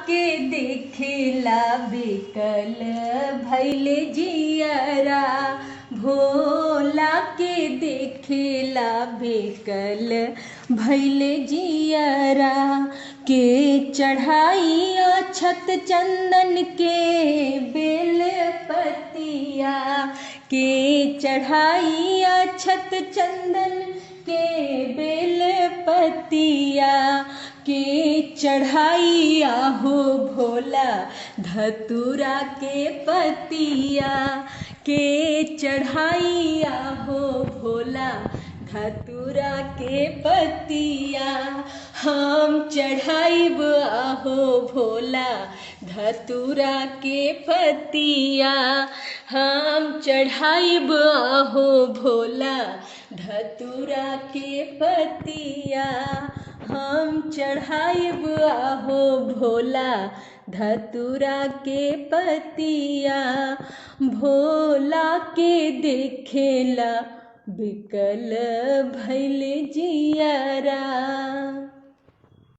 के देखेला बेकल भैले जियरा, भोला के देखेला बेकल भैले जियरा। के चढ़ाई अक्षत चंदन के बेल पतिया, के चढ़ाई अक्षत चंदन के बेल पतिया। के चढ़ाई आहो भोला धतूरा के पतिया, के चढ़ाई आहो भोला धतूरा के पतिया। हम चढ़ाइब आहो भोला धतूरा के पतिया, हम चढ़ाइब आहो भोला धतूरा के पतिया, हम चढ़ाइब आहो भोला धतूरा के पतिया। भोला के देखेला बिकल भैले जियरा।